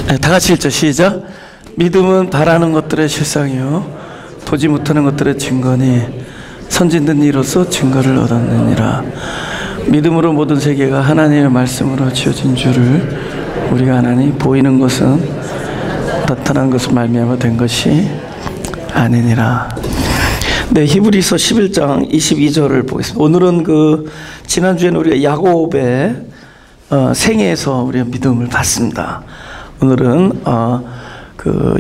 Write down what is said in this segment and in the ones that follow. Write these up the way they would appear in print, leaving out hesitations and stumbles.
네, 다 같이 읽죠. 시작. 믿음은 바라는 것들의 실상이요 보지 못하는 것들의 증거니 선진된 이로써 증거를 얻었느니라. 믿음으로 모든 세계가 하나님의 말씀으로 지어진 줄을 우리가 아나니 보이는 것은 나타난 것을 말미암아 된 것이 아니니라. 네, 히브리서 11장 22절을 보겠습니다. 오늘은 지난주에는 우리가 야곱의 생애에서 우리가 믿음을 봤습니다. 오늘은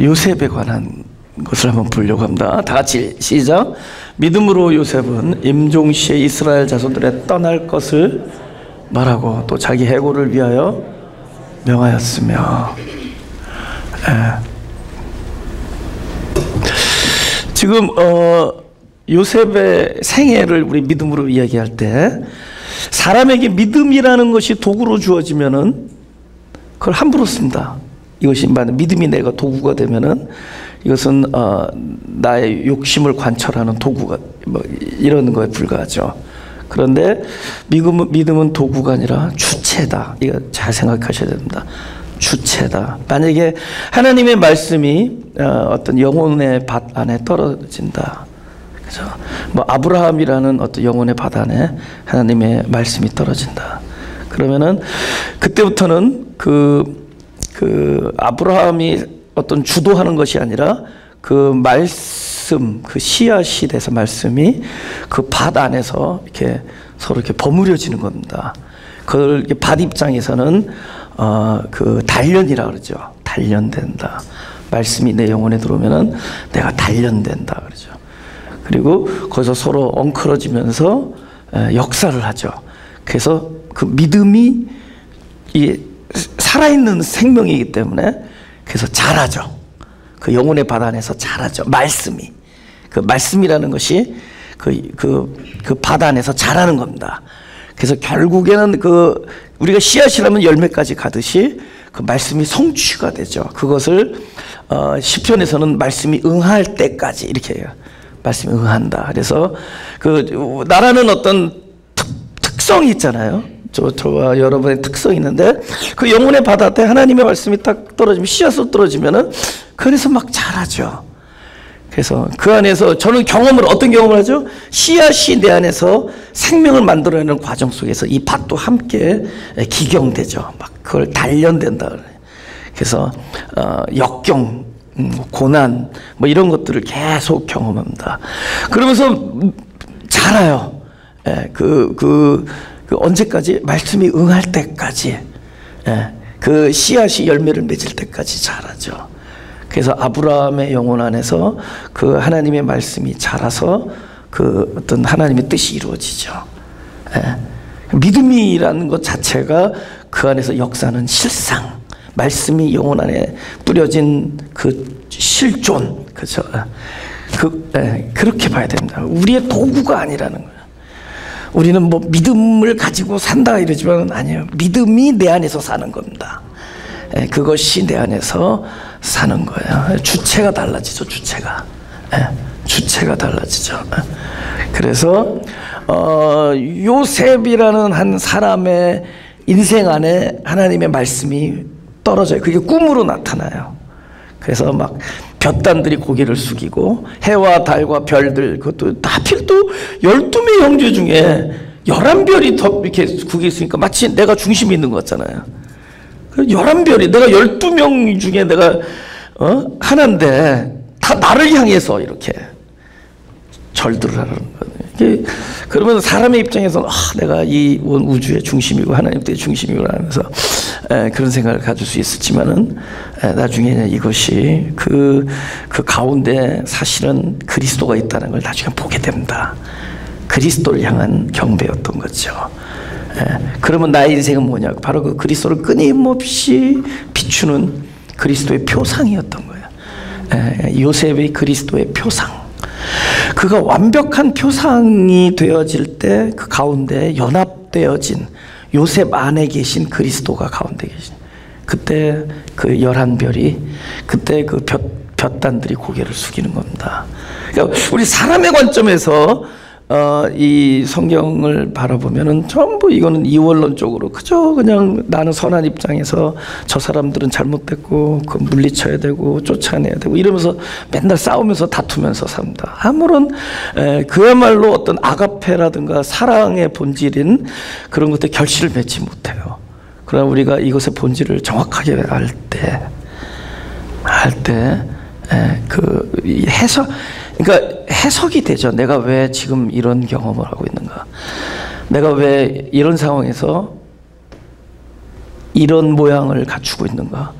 요셉에 관한 것을 한번 보려고 합니다. 다 같이 시작. 믿음으로 요셉은 임종시에 이스라엘 자손들의 떠날 것을 말하고 또 자기 해고를 위하여 명하였으며. 지금 요셉의 생애를 우리 믿음으로 이야기할 때 사람에게 믿음이라는 것이 도구로 주어지면은 그걸 함부로 씁니다. 이것이 믿음이 내가 도구가 되면은 이것은 나의 욕심을 관철하는 도구가 이런 거에 불과하죠. 그런데 믿음은 도구가 아니라 주체다. 이거 잘 생각하셔야 됩니다. 주체다. 만약에 하나님의 말씀이 어떤 영혼의 밭 안에 떨어진다. 그죠? 아브라함이라는 어떤 영혼의 밭 안에 하나님의 말씀이 떨어진다. 그러면은 그때부터는 아브라함이 어떤 주도하는 것이 아니라 그 말씀, 그 씨앗이 돼서 말씀이 그 밭 안에서 이렇게 서로 이렇게 버무려지는 겁니다. 그걸 밭 입장에서는 단련이라 그러죠. 단련된다. 말씀이 내 영혼에 들어오면은 내가 단련된다 그러죠. 그리고 거기서 서로 엉클어지면서 역사를 하죠. 그래서 그 믿음이 살아있는 생명이기 때문에 그래서 자라죠. 그 영혼의 밭 안에서 자라죠. 말씀이. 그 말씀이라는 것이 그 밭 안에서 자라는 겁니다. 그래서 결국에는 우리가 씨앗이라면 열매까지 가듯이 그 말씀이 성취가 되죠. 그것을 시편에서는 말씀이 응할 때까지 이렇게 해요. 말씀이 응한다. 그래서 나라는 어떤 특성이 있잖아요. 저와 여러분의 특성이 있는데 그 영혼의 바다에 하나님의 말씀이 딱 떨어지면 씨앗으로 떨어지면은 그래서 막 자라죠. 그래서 그 안에서 저는 어떤 경험을 하죠? 씨앗이 내 안에서 생명을 만들어내는 과정 속에서 이 밭도 함께 기경되죠. 막 그걸 단련된다. 그래서 역경, 고난 이런 것들을 계속 경험합니다. 그러면서 자라요. 언제까지? 말씀이 응할 때까지, 그 씨앗이 열매를 맺을 때까지 자라죠. 그래서 아브라함의 영혼 안에서 그 하나님의 말씀이 자라서 어떤 하나님의 뜻이 이루어지죠. 믿음이라는 것 자체가 그 안에서 역사는 실상, 말씀이 영혼 안에 뿌려진 그 실존, 그죠? 그렇게 봐야 됩니다. 우리의 도구가 아니라는 거예요. 우리는 믿음을 가지고 산다 이러지만 아니에요. 믿음이 내 안에서 사는 겁니다. 그것이 내 안에서 사는 거예요. 주체가 달라지죠. 주체가 달라지죠. 그래서 요셉이라는 한 사람의 인생 안에 하나님의 말씀이 떨어져요. 그게 꿈으로 나타나요. 그래서 막 볕단들이 고개를 숙이고 해와 달과 별들, 그것도 하필 또 12명의 형제 중에 11별이 더 이렇게 국이 있으니까 마치 내가 중심이 있는 것 같잖아요. 11별이 내가 12명 중에 내가 하나인데 다 나를 향해서 이렇게 절들을 하는 거예요. 그러면서 사람의 입장에서는 내가 이 온 우주의 중심이고 하나님 의 중심이구나 하면서 그런 생각을 가질 수 있었지만은 나중에 이것이 그 가운데 사실은 그리스도가 있다는 걸 나중에 보게 됩니다. 그리스도를 향한 경배였던 거죠. 그러면 나의 인생은 뭐냐? 바로 그 그리스도를 끊임없이 비추는 그리스도의 표상이었던 거예요. 요셉의 그리스도의 표상. 그가 완벽한 표상이 되어질 때 그 가운데 연합되어진 요셉 안에 계신 그리스도가 가운데 계신 그때 그 11별이 그때 그 볕단들이 고개를 숙이는 겁니다. 그러니까 우리 사람의 관점에서 이 성경을 바라보면은 전부 이거는 이원론적으로 그저 그냥 나는 선한 입장에서 저 사람들은 잘못됐고 그 물리쳐야 되고 쫓아내야 되고 이러면서 맨날 싸우면서 다투면서 삽니다. 아무런 그야말로 어떤 아가페라든가 사랑의 본질인 그런 것들 결실을 맺지 못해요. 그러나 우리가 이것의 본질을 정확하게 알 때 그 해석, 그러니까 해석이 되죠. 내가 왜 지금 이런 경험을 하고 있는가? 내가 왜 이런 상황에서 이런 모양을 갖추고 있는가?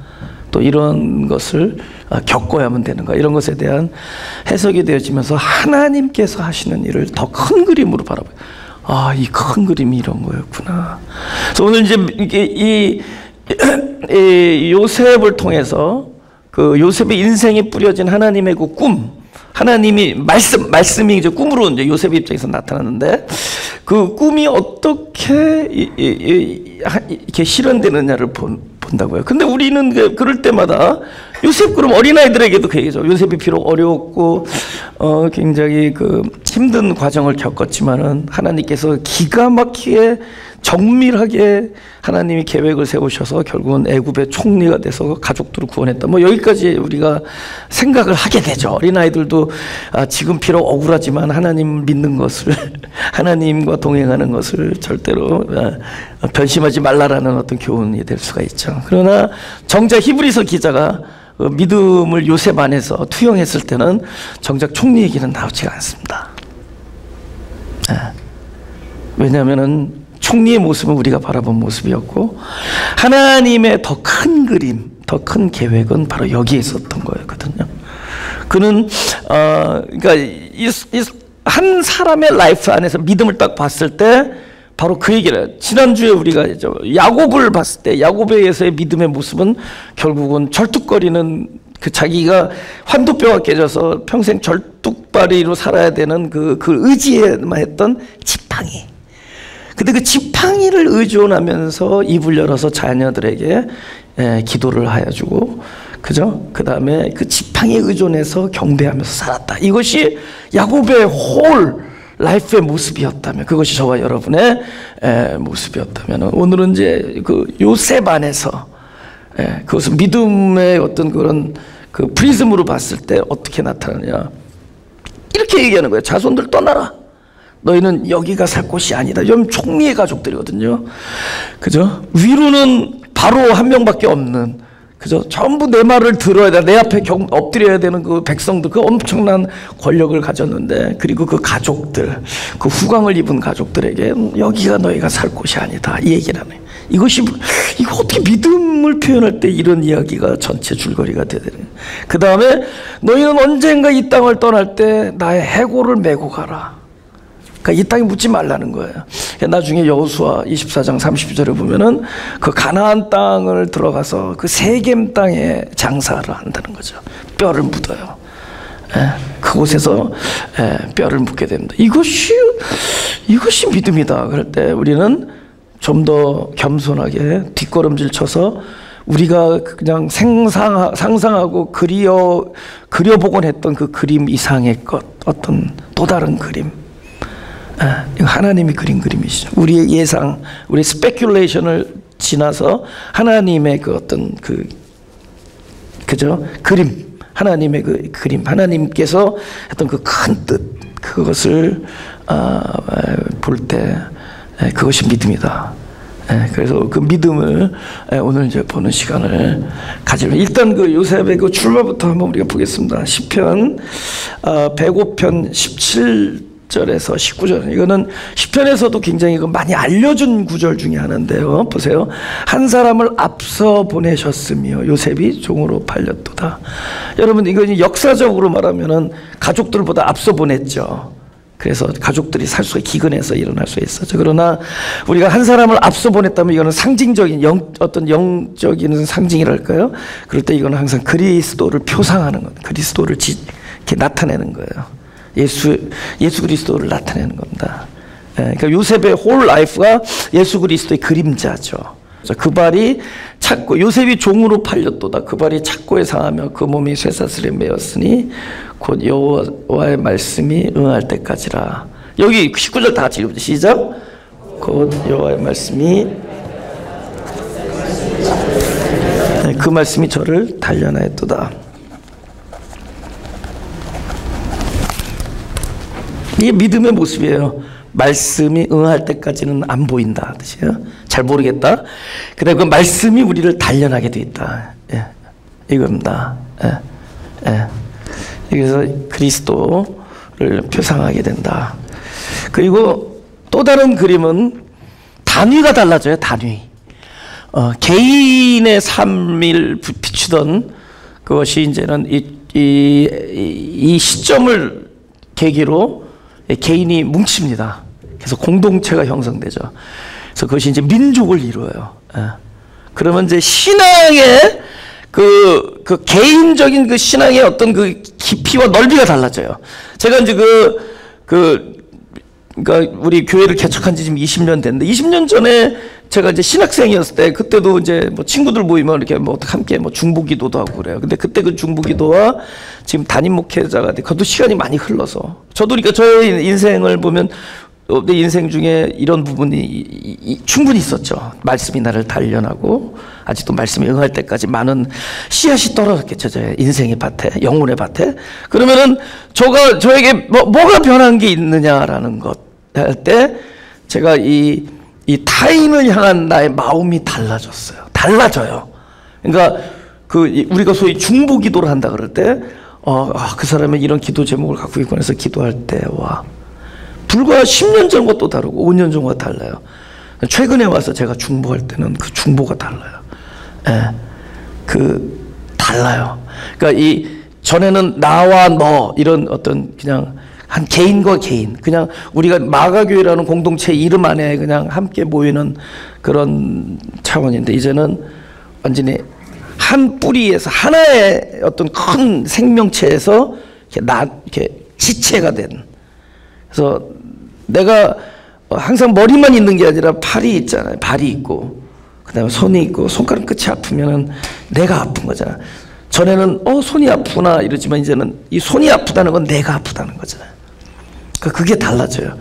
또 이런 것을 겪어야만 되는가? 이런 것에 대한 해석이 되어지면서 하나님께서 하시는 일을 더 큰 그림으로 바라봐요. 아, 이 큰 그림이 이런 거였구나. 그래서 오늘 이제 이 요셉을 통해서 그 요셉의 인생에 뿌려진 하나님의 그 꿈, 하나님이 말씀이 이제 꿈으로 이제 요셉의 입장에서 나타났는데 그 꿈이 어떻게 이렇게 실현되느냐를 본다고요. 근데 우리는 그럴 때마다 요셉 그럼 어린아이들에게도 그 얘기죠. 요셉이 비록 어려웠고 굉장히 그 힘든 과정을 겪었지만은 하나님께서 기가 막히게 정밀하게 하나님이 계획을 세우셔서 결국은 애굽의 총리가 돼서 가족들을 구원했다. 뭐 여기까지 우리가 생각을 하게 되죠. 어린아이들도 지금 비록 억울하지만 하나님 믿는 것을 하나님과 동행하는 것을 절대로 변심하지 말라라는 어떤 교훈이 될 수가 있죠. 그러나 정작 히브리서 기자가 믿음을 요셉 안에서 투영했을 때는 정작 총리 얘기는 나오지가 않습니다. 왜냐하면은 총리의 모습은 우리가 바라본 모습이었고 하나님의 더 큰 그림, 더 큰 계획은 바로 여기에 있었던 거였거든요. 그는 그러니까 한 사람의 라이프 안에서 믿음을 딱 봤을 때 바로 그 얘기를 해요. 지난주에 우리가 야곱을 봤을 때 야곱에게서의 믿음의 모습은 결국은 절뚝거리는 그 자기가 환도뼈가 깨져서 평생 절뚝발이로 살아야 되는 그 의지에만 했던 지팡이. 근데 그 지팡이를 의존하면서 입을 열어서 자녀들에게 기도를 하여주고, 그죠? 그 다음에 그 지팡이에 의존해서 경배하면서 살았다. 이것이 야곱의 홀 라이프의 모습이었다면, 그것이 저와 여러분의 모습이었다면, 오늘은 이제 그 요셉 안에서 그것은 믿음의 어떤 그런 그 프리즘으로 봤을 때 어떻게 나타나냐. 이렇게 얘기하는 거예요. 자손들 떠나라. 너희는 여기가 살 곳이 아니다. 여기 총리의 가족들이거든요. 그죠? 위로는 바로 한 명밖에 없는, 그죠? 전부 내 말을 들어야 돼. 내 앞에 엎드려야 되는 그 백성들, 그 엄청난 권력을 가졌는데, 그리고 그 가족들, 그 후광을 입은 가족들에게 여기가 너희가 살 곳이 아니다. 이 얘기를 하네. 이거 어떻게 믿음을 표현할 때 이런 이야기가 전체 줄거리가 되는. 그 다음에 너희는 언젠가 이 땅을 떠날 때 나의 해골을 메고 가라. 그러니까 이 땅에 묻지 말라는 거예요. 나중에 여호수아 24장 30절에 보면은 그 가나안 땅을 들어가서 그 세겜 땅에 장사를 한다는 거죠. 뼈를 묻어요. 그곳에서 뼈를 묻게 됩니다. 이것이 믿음이다. 그럴 때 우리는 좀 더 겸손하게 뒷걸음질 쳐서 우리가 그냥 상상하고 그려보곤 했던 그 그림 이상의 것, 어떤 또 다른 그림, 이거 하나님이 그린 그림이시죠. 우리의 예상, 우리의 스페큘레이션을 지나서 하나님의 그 어떤 그죠? 그림, 하나님의 그 그림, 하나님께서 했던 그 큰 뜻, 그것을 볼 때 그것이 믿음이다. 그래서 그 믿음을 오늘 이제 보는 시간을 가지려. 일단 그 요셉의 그 출발부터 한번 우리가 보겠습니다. 시편 105편 17절에서 19절. 이거는 시편에서도 굉장히 많이 알려준 구절 중에 하나인데요. 보세요. 한 사람을 앞서 보내셨으며 요셉이 종으로 팔렸도다. 여러분, 이거 역사적으로 말하면은 가족들보다 앞서 보냈죠. 그래서 가족들이 살 수가 기근해서 일어날 수 있었죠. 그러나 우리가 한 사람을 앞서 보냈다면 이거는 상징적인 어떤 영적인 상징이랄까요? 그럴 때 이거는 항상 그리스도를 표상하는 것, 그리스도를 이렇게 나타내는 거예요. 예수 그리스도를 나타내는 겁니다. 그러니까 요셉의 홀 라이프가 예수 그리스도의 그림자죠. 그 발이 찾고, 요셉이 종으로 팔렸도다. 그 발이 찾고에 상하며 그 몸이 쇠사슬에 매였으니 곧 여호와의 말씀이 응할 때까지라. 여기 19절 다 같이 읽어보죠. 시작. 곧 여호와의 말씀이 그 말씀이 저를 단련하였도다. 이게 믿음의 모습이에요. 말씀이 응할 때까지는 안 보인다 뜻이에요. 잘 모르겠다. 그다음에 그 말씀이 우리를 단련하게 돼 있다. 예. 이겁니다. 예. 예. 그래서 그리스도를 표상하게 된다. 그리고 또 다른 그림은 단위가 달라져요. 단위. 개인의 삶을 비추던 그것이 이제는 이 시점을 계기로 개인이 뭉칩니다. 그래서 공동체가 형성되죠. 그래서 그것이 이제 민족을 이루어요. 그러면 이제 신앙의 그 개인적인 그 신앙의 어떤 그 깊이와 넓이가 달라져요. 제가 이제 그러니까 우리 교회를 개척한 지 지금 20년 됐는데 20년 전에 제가 이제 신학생이었을 때 그때도 이제 뭐 친구들 모이면 이렇게 뭐 함께 뭐 중보기도도 하고 그래요. 근데 그때 그 중보기도와 지금 담임 목회자가 그것도 시간이 많이 흘러서 저도 그러니까 저의 인생을 보면 내 인생 중에 이런 부분이 충분히 있었죠. 말씀이 나를 단련하고 아직도 말씀이 응할 때까지 많은 씨앗이 떨어졌겠죠. 제 인생의 밭에, 영혼의 밭에. 그러면은 저에게 뭐가 변한 게 있느냐라는 것 할 때 제가 이 타인을 향한 나의 마음이 달라졌어요. 달라져요. 그러니까 우리가 소위 중보기도를 한다 그럴 때 그 사람이 이런 기도 제목을 갖고 있고 해서 기도할 때와 불과 10년 전과 또 다르고 5년 전과 달라요. 최근에 와서 제가 중보할 때는 그 중보가 달라요. 예, 달라요. 그러니까 전에는 나와 너 이런 어떤 그냥 한 개인과 개인 그냥 우리가 마가교회라는 공동체 이름 안에 그냥 함께 모이는 그런 차원인데 이제는 완전히 한 뿌리에서 하나의 어떤 큰 생명체에서 이렇게 지체가 된. 그래서 내가 항상 머리만 있는 게 아니라 팔이 있잖아요. 발이 있고 그다음에 손이 있고 손가락 끝이 아프면은 내가 아픈 거잖아. 전에는 손이 아프나 이러지만 이제는 이 손이 아프다는 건 내가 아프다는 거잖아요. 그게 달라져요.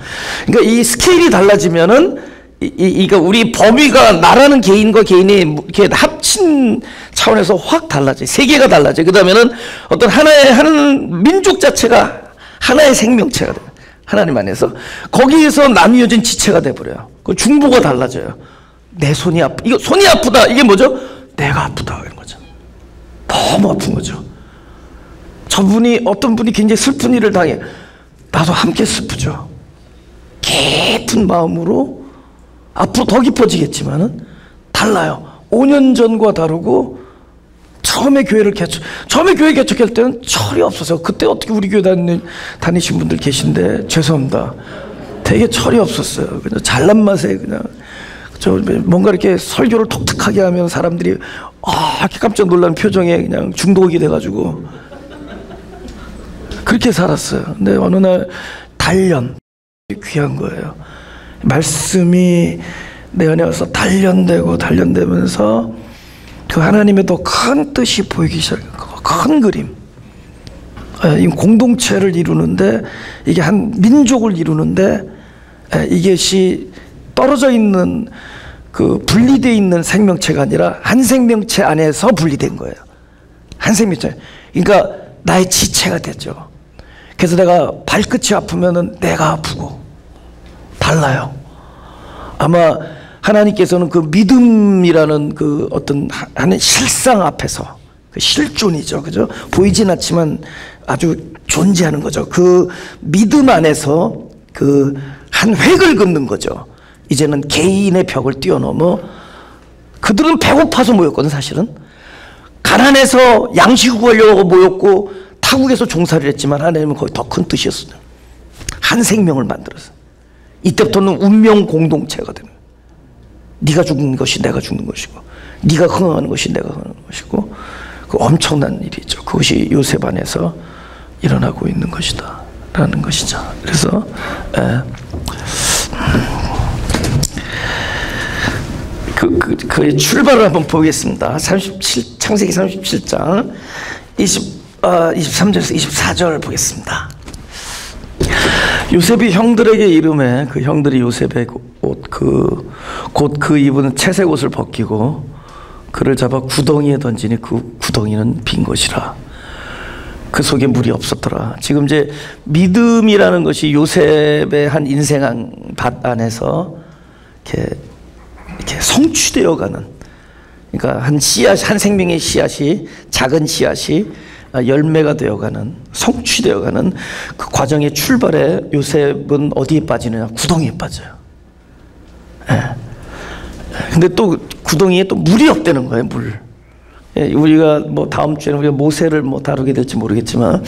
그러니까 이 스케일이 달라지면은 그러니까 우리 범위가 나라는 개인과 개인이 이렇게 합친 차원에서 확 달라져요. 세계가 달라져요. 그다음에는 어떤 하나의 민족 자체가 하나의 생명체가 돼요. 하나님 안에서 거기에서 나뉘어진 지체가 돼버려요. 그 중보가 달라져요. 내 손이 이거 손이 아프다. 이게 뭐죠? 내가 아프다 이런 거죠. 너무 아픈 거죠. 어떤 분이 굉장히 슬픈 일을 당해. 나도 함께 슬프죠. 깊은 마음으로 앞으로 더 깊어지겠지만은 달라요. 5년 전과 다르고 처음에 교회 개척할 때는 철이 없어서 그때 어떻게 우리 교회 다니신 분들 계신데 죄송합니다. 되게 철이 없었어요. 그냥 잘난 맛에 그냥 뭔가 이렇게 설교를 독특하게 하면 사람들이 이렇게 깜짝 놀라는 표정에 그냥 중독이 돼가지고 그렇게 살았어요. 근데 어느 날 단련 귀한 거예요. 말씀이 내 안에 와서 단련되면서 그 하나님의 더 큰 뜻이 보이기 시작해요. 큰 그림. 이 공동체를 이루는데 이게 한 민족을 이루는데 이것이 떨어져 있는 분리되어 있는 생명체가 아니라 한 생명체 안에서 분리된 거예요. 한 생명체. 그러니까 나의 지체가 됐죠. 그래서 내가 발끝이 아프면은 내가 아프고 달라요. 아마 하나님께서는 그 믿음이라는 그 어떤 하는 실상 앞에서 그 실존이죠. 그죠? 보이진 않지만 아주 존재하는 거죠. 그 믿음 안에서 그 한 획을 긋는 거죠. 이제는 개인의 벽을 뛰어넘어 그들은 배고파서 모였거든 사실은. 가난해서 양식 구하려고 모였고 타국에서 종살이를 했지만 하나님은 거기 더 큰 뜻이었어요. 한 생명을 만들었어요. 이때부터는 운명 공동체가 됩니다. 네가 죽는 것이 내가 죽는 것이고 네가 흥하는 것이 내가 흥하는 것이고 그 엄청난 일이죠. 그것이 요셉 안에서 일어나고 있는 것이다 라는 것이죠. 그래서 그 출발을 한번 보겠습니다. 창세기 37장 23절에서 24절 보겠습니다. 요셉이 형들에게 이름해 그 형들이 요셉의 옷 곧 그 입은 채색 옷을 벗기고 그를 잡아 구덩이에 던지니 그 구덩이는 빈 것이라. 그 속에 물이 없었더라. 지금 이제 믿음이라는 것이 요셉의 한 인생 밭 안에서 이렇게 성취되어가는, 그러니까 한 씨앗, 한 생명의 씨앗이, 작은 씨앗이 열매가 되어가는, 성취되어가는 그 과정의 출발에 요셉은 어디에 빠지느냐? 구덩이에 빠져요. 예. 근데 또 구덩이에 또 물이 없다는 거예요, 물. 예, 우리가 뭐 다음 주에는 우리가 모세를 뭐 다루게 될지 모르겠지만,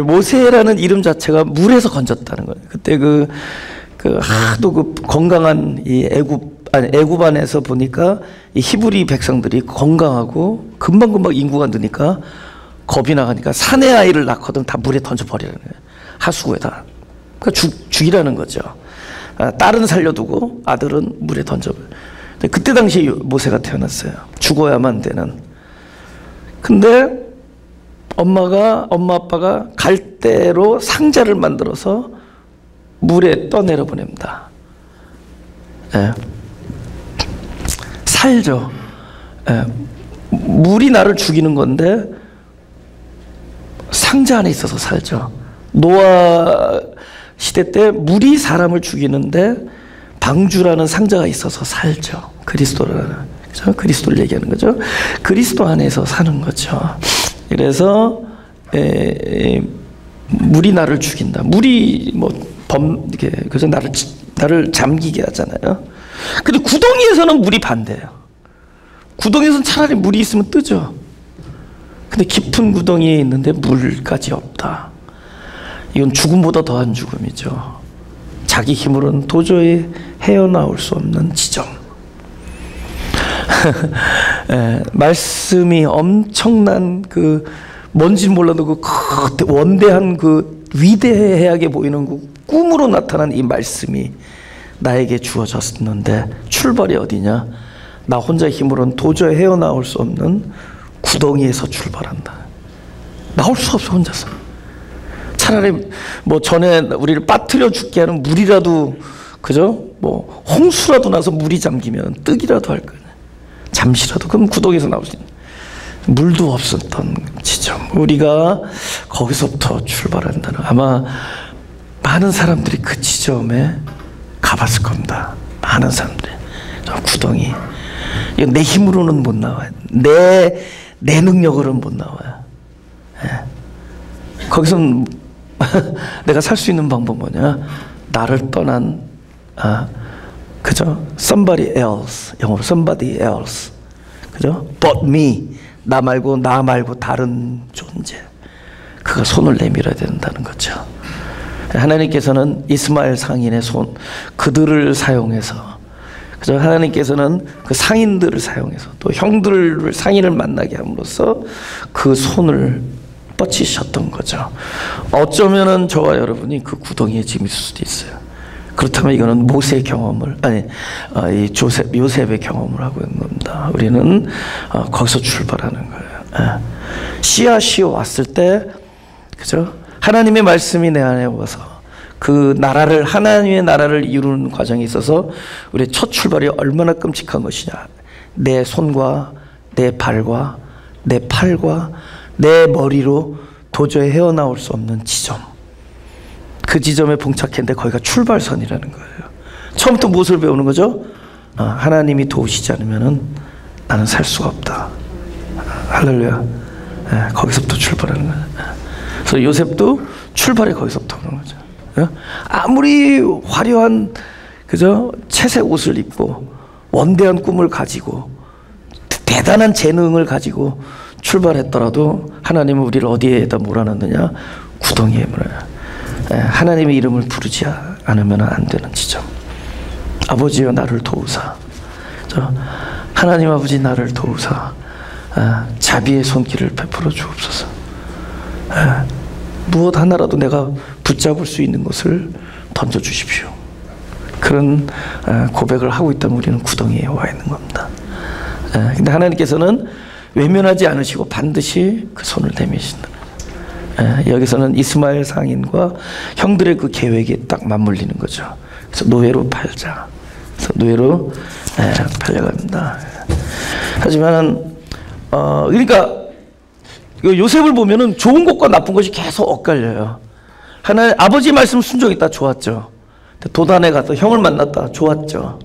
모세라는 이름 자체가 물에서 건졌다는 거예요. 그때 하도 그 건강한 이 애굽 안에서 보니까 이 히브리 백성들이 건강하고 금방금방 인구가 느니까 겁이 나가니까 사내 아이를 낳거든 다 물에 던져버리라는 거예요. 하수구에다. 그러니까 죽이라는 거죠. 딸은 살려두고 아들은 물에 던져버려요. 그때 당시 모세가 태어났어요. 죽어야만 되는. 근데 엄마 아빠가 갈대로 상자를 만들어서 물에 떠내려 보냅니다. 예. 살죠. 예. 물이 나를 죽이는 건데 상자 안에 있어서 살죠. 노아 시대 때 물이 사람을 죽이는데 방주라는 상자가 있어서 살죠. 그리스도라는, 그죠? 그리스도를 얘기하는 거죠. 그리스도 안에서 사는 거죠. 그래서 물이 나를 죽인다. 물이 이렇게 그래서 나를 잠기게 하잖아요. 근데 구덩이에서는 물이 반대예요. 구덩이에서는 차라리 물이 있으면 뜨죠. 근데 깊은 구덩이에 있는데 물까지 없다. 이건 죽음보다 더한 죽음이죠. 자기 힘으로는 도저히 헤어나올 수 없는 지점. 말씀이 엄청난 뭔지는 몰라도 원대한 위대하게 보이는 꿈으로 나타난 이 말씀이 나에게 주어졌는데 출발이 어디냐? 나 혼자 힘으로는 도저히 헤어나올 수 없는 구덩이에서 출발한다. 나올 수 없어, 혼자서. 차라리 전에 우리를 빠뜨려 죽게 하는 물이라도, 그죠? 홍수라도 나서 물이 잠기면 뜨기라도 할 거예요. 잠시라도. 그럼 구덩이에서 나올 수 있는. 물도 없었던 지점. 우리가 거기서부터 출발한다는. 아마 많은 사람들이 그 지점에 가봤을 겁니다. 많은 사람들이. 구덩이. 이거 내 힘으로는 못 나와요. 내 능력으로는 못 나와요. 예. 거기서는 내가 살 수 있는 방법 뭐냐? 나를 떠난, 그죠? Somebody else. 영어로 somebody else. 그죠? But me. 나 말고 다른 존재. 그가 손을 내밀어야 된다는 거죠. 하나님께서는 이스마엘 상인의 손, 그들을 사용해서, 그죠? 하나님께서는 그 상인들을 사용해서 또 형들을, 상인을 만나게 함으로써 그 손을 뻗치셨던 거죠. 어쩌면은 저와 여러분이 그 구덩이에 지금 있을 수도 있어요. 그렇다면 이거는 모세의 경험을, 이 요셉의 경험을 하고 있는 겁니다. 우리는 거기서 출발하는 거예요. 씨앗이 왔을 때, 그죠? 하나님의 말씀이 내 안에 와서 그 나라를, 하나님의 나라를 이루는 과정에 있어서 우리의 첫 출발이 얼마나 끔찍한 것이냐. 내 손과 내 발과 내 팔과 내 머리로 도저히 헤어나올 수 없는 지점. 그 지점에 봉착했는데 거기가 출발선이라는 거예요. 처음부터 무엇을 배우는 거죠? 하나님이 도우시지 않으면 나는 살 수가 없다. 할렐루야. 거기서부터 출발하는 거예요. 그래서 요셉도 출발이 거기서부터 오는 거죠. 아무리 화려한, 그죠? 채색 옷을 입고 원대한 꿈을 가지고 대단한 재능을 가지고 출발했더라도 하나님은 우리를 어디에다 몰아넣느냐? 구덩이에 몰아넣어요. 하나님의 이름을 부르지 않으면 안 되는 지점. 아버지여 나를 도우사. 하나님 아버지 나를 도우사. 자비의 손길을 베풀어 주옵소서. 무엇 하나라도 내가 붙잡을 수 있는 것을 던져주십시오. 그런 고백을 하고 있다면 우리는 구덩이에 와 있는 겁니다. 근데 하나님께서는 외면하지 않으시고 반드시 그 손을 내미신다. 여기서는 이스마엘 상인과 형들의 그 계획이 딱 맞물리는 거죠. 그래서 노예로 팔자. 그래서 노예로 팔려갑니다. 하지만 그러니까 요셉을 보면은 좋은 것과 나쁜 것이 계속 엇갈려요. 하나님 아버지 말씀 순종했다, 좋았죠. 도단에 가서 형을 만났다, 좋았죠.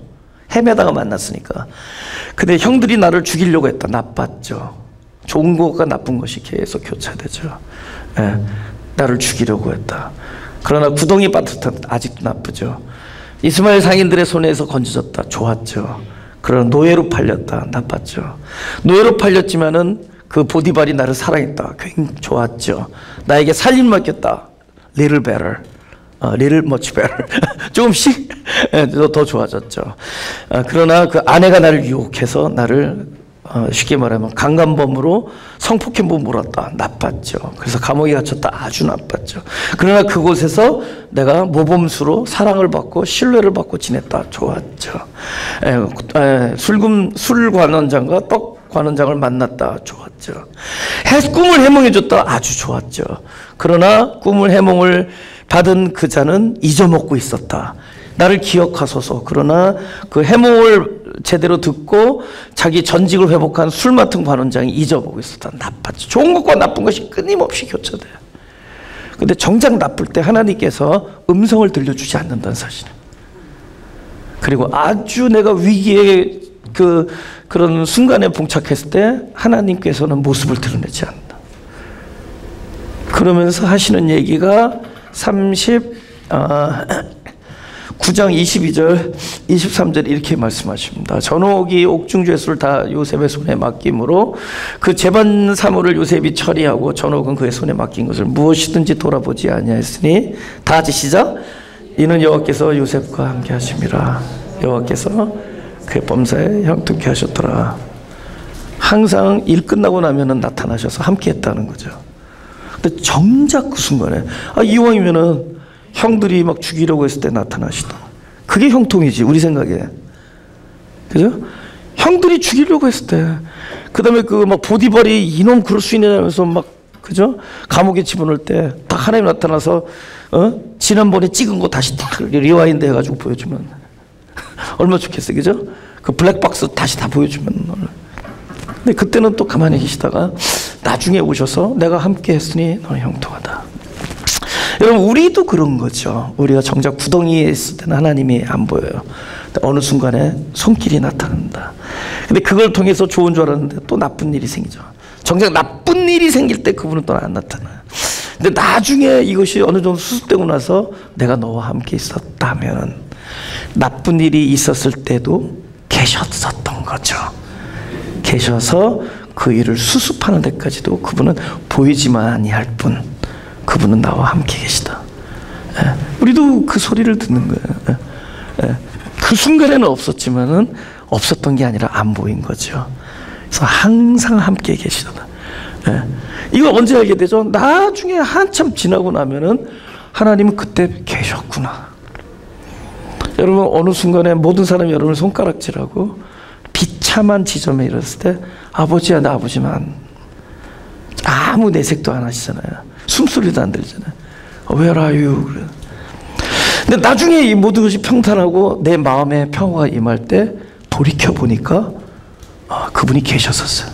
헤매다가 만났으니까. 근데 형들이 나를 죽이려고 했다, 나빴죠. 좋은 것과 나쁜 것이 계속 교차되죠. 나를 죽이려고 했다. 그러나 구덩이 빠졌다, 아직도 나쁘죠. 이스마엘 상인들의 손에서 건져졌다, 좋았죠. 그러나 노예로 팔렸다, 나빴죠. 노예로 팔렸지만은 그 보디발이 나를 사랑했다, 굉장히 좋았죠. 나에게 살림 맡겼다, little better, little much better. 조금씩 더 좋아졌죠. 그러나 그 아내가 나를 유혹해서 나를 쉽게 말하면 강간범으로 성폭행범 몰았다, 나빴죠. 그래서 감옥에 갇혔다, 아주 나빴죠. 그러나 그곳에서 내가 모범수로 사랑을 받고 신뢰를 받고 지냈다, 좋았죠. 술 관원장과 떡 관원장을 만났다, 좋았죠. 꿈을 해몽해줬다, 아주 좋았죠. 그러나 꿈을 해몽을 받은 그 자는 잊어먹고 있었다. 나를 기억하소서. 그러나 그 해몽을 제대로 듣고 자기 전직을 회복한 술 맡은 관원장이 잊어보고 있었다, 나빴죠. 좋은 것과 나쁜 것이 끊임없이 교차돼요. 근데 정작 나쁠 때 하나님께서 음성을 들려주지 않는다는 사실. 그리고 아주 내가 위기에 그런 순간에 봉착했을 때 하나님께서는 모습을 드러내지 않는다. 그러면서 하시는 얘기가 9장 22절 23절 이렇게 말씀하십니다. 전옥이 옥중 죄수를 다 요셉의 손에 맡김으로 그 재반 사물을 요셉이 처리하고 전옥은 그의 손에 맡긴 것을 무엇이든지 돌아보지 아니하였으니, 다 같이 시작. 이는 여호와께서 요셉과 함께 하심이라. 여호와께서 그의 범사에 형통케 하셨더라. 항상 일 끝나고 나면은 나타나셔서 함께 했다는 거죠. 근데 정작 그 순간에 이왕이면은 형들이 막 죽이려고 했을 때 나타나시다. 그게 형통이지, 우리 생각에. 그죠? 형들이 죽이려고 했을 때. 그 다음에 그 막 보디발이 이놈 그럴 수 있냐면서 막, 그죠? 감옥에 집어넣을 때 딱 하나님 나타나서, 지난번에 찍은 거 다시 딱 리와인드 해가지고 보여주면. 얼마나 좋겠어요, 그죠? 그 블랙박스 다시 다 보여주면. 근데 그때는 또 가만히 계시다가 나중에 오셔서 내가 함께 했으니 너는 형통하다. 여러분, 우리도 그런 거죠. 우리가 정작 구덩이에 있을 때는 하나님이 안 보여요. 어느 순간에 손길이 나타난다. 근데 그걸 통해서 좋은 줄 알았는데 또 나쁜 일이 생기죠. 정작 나쁜 일이 생길 때 그분은 또 안 나타나요. 근데 나중에 이것이 어느 정도 수습되고 나서 내가 너와 함께 있었다면, 나쁜 일이 있었을 때도 계셨었던 거죠. 계셔서 그 일을 수습하는 데까지도 그분은 보이지만 아니할 뿐, 그분은 나와 함께 계시다. 우리도 그 소리를 듣는 거예요. 그 순간에는 없었지만은 없었던 게 아니라 안 보인 거죠. 그래서 항상 함께 계시다. 이걸 언제 알게 되죠? 나중에 한참 지나고 나면은 하나님은 그때 계셨구나. 여러분, 어느 순간에 모든 사람이 여러분을 손가락질하고 비참한 지점에 이르렀을 때 아버지야, 나 아버지만 아무 내색도 안 하시잖아요. 숨소리도 안 들리잖아요. Where are you? 그래. 근데 나중에 이 모든 것이 평탄하고 내 마음에 평화가 임할 때 돌이켜 보니까 그분이 계셨었어요.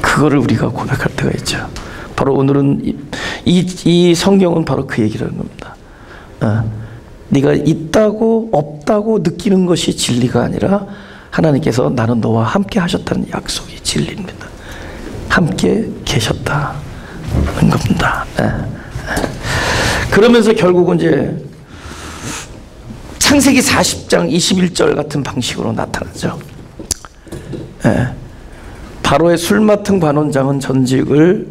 그거를 우리가 고백할 때가 있죠. 바로 오늘은 이 성경은 바로 그 얘기라는 겁니다. 네가 있다고 없다고 느끼는 것이 진리가 아니라 하나님께서 나는 너와 함께 하셨다는 약속이 진리입니다. 함께 계셨다는 겁니다. 그러면서 결국은 이제 창세기 40장 21절 같은 방식으로 나타나죠. 바로의 술 맡은 관원장은 전직을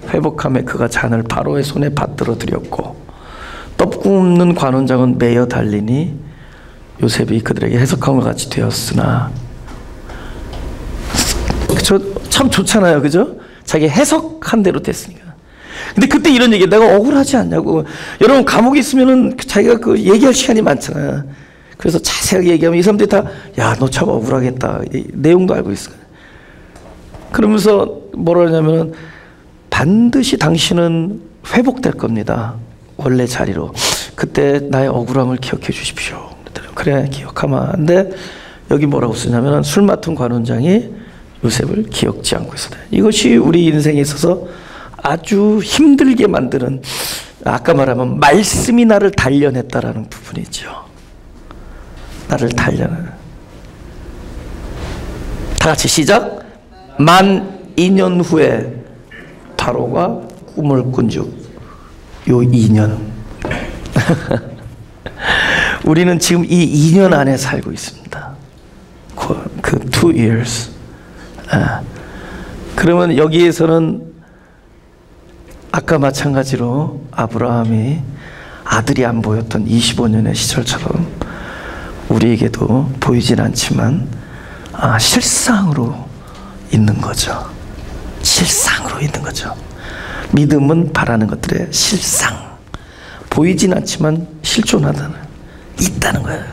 회복함에 그가 잔을 바로의 손에 받들어 드렸고, 떡 굽는 관원장은 매여 달리니 요셉이 그들에게 해석한 것 같이 되었으나. 그쵸? 참 좋잖아요, 그죠? 자기 해석한 대로 됐으니까. 근데 그때 이런 얘기, 내가 억울하지 않냐고. 여러분, 감옥에 있으면은 자기가 그 얘기할 시간이 많잖아요. 그래서 자세하게 얘기하면 이 사람들이 다, 야, 너 참 억울하겠다. 이 내용도 알고 있어. 그러면서 뭐라 하냐면은, 반드시 당신은 회복될 겁니다. 원래 자리로. 그때 나의 억울함을 기억해 주십시오. 그래, 기억하마. 근데 여기 뭐라고 쓰냐면 술 맡은 관원장이 요셉을 기억지 않고 있었다. 이것이 우리 인생에 있어서 아주 힘들게 만드는, 아까 말하면 말씀이 나를 단련했다라는 부분이죠. 나를 단련하는. 다 같이 시작. 만 2년 후에 바로가 꿈을 꾼즉 요 2년. 우리는 지금 이 2년 안에 살고 있습니다. 그 2 years. 그러면 여기에서는 아까 마찬가지로 아브라함이 아들이 안 보였던 25년의 시절처럼 우리에게도 보이진 않지만 실상으로 있는 거죠. 실상으로 있는 거죠. 믿음은 바라는 것들의 실상. 보이진 않지만 실존하다는, 있다는 거예요.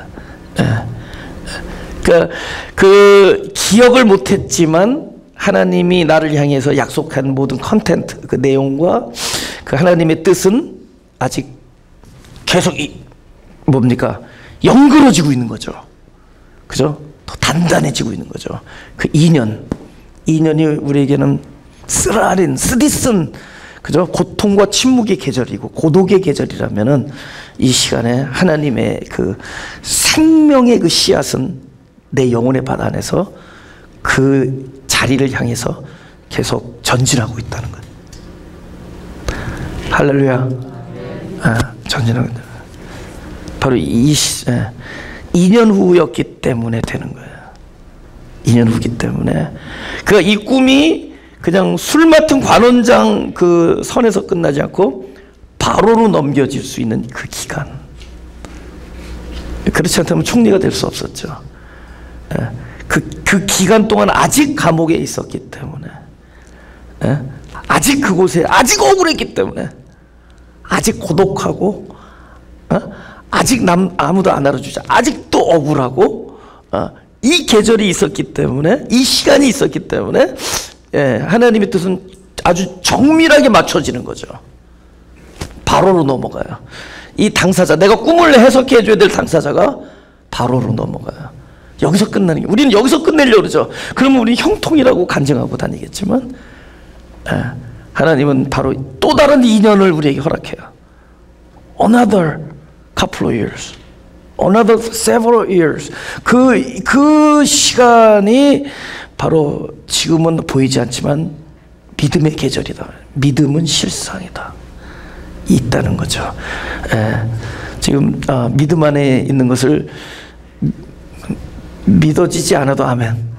그러니까 그 기억을 못했지만 하나님이 나를 향해서 약속한 모든 컨텐트, 그 내용과 그 하나님의 뜻은 아직 계속 뭡니까? 연그러지고 있는 거죠. 그죠? 더 단단해지고 있는 거죠. 그 2년이 우리에게는 쓰라린, 쓰디쓴, 그죠? 고통과 침묵의 계절이고 고독의 계절이라면은 이 시간에 하나님의 그 생명의 그 씨앗은 내 영혼의 바다 안에서 그 자리를 향해서 계속 전진하고 있다는 것. 할렐루야. 전진하고 있다. 바로 2년 후였기 때문에 되는 거예요. 2년 후기 때문에. 그러니까 이 꿈이 그냥 술 맡은 관원장 그 선에서 끝나지 않고 바로로 넘겨질 수 있는 그 기간. 그렇지 않다면 총리가 될 수 없었죠. 그 기간 동안 아직 감옥에 있었기 때문에, 아직 그곳에 아직 억울했기 때문에, 아직 고독하고, 아직 아무도 안 알아주지, 아직도 억울하고, 이 계절이 있었기 때문에, 이 시간이 있었기 때문에 하나님의 뜻은 아주 정밀하게 맞춰지는 거죠. 바로로 넘어가요. 이 당사자, 내가 꿈을 해석해 줘야 될 당사자가 바로로 넘어가요. 여기서 끝나는 게, 우리는 여기서 끝내려고 그러죠. 그러면 우리는 형통이라고 간증하고 다니겠지만, 하나님은 바로 또 다른 2년을 우리에게 허락해요. Another couple of years, another several years. 그 시간이 바로 지금은 보이지 않지만 믿음의 계절이다. 믿음은 실상이다. 있다는 거죠. 지금 믿음 안에 있는 것을 믿어지지 않아도 아멘.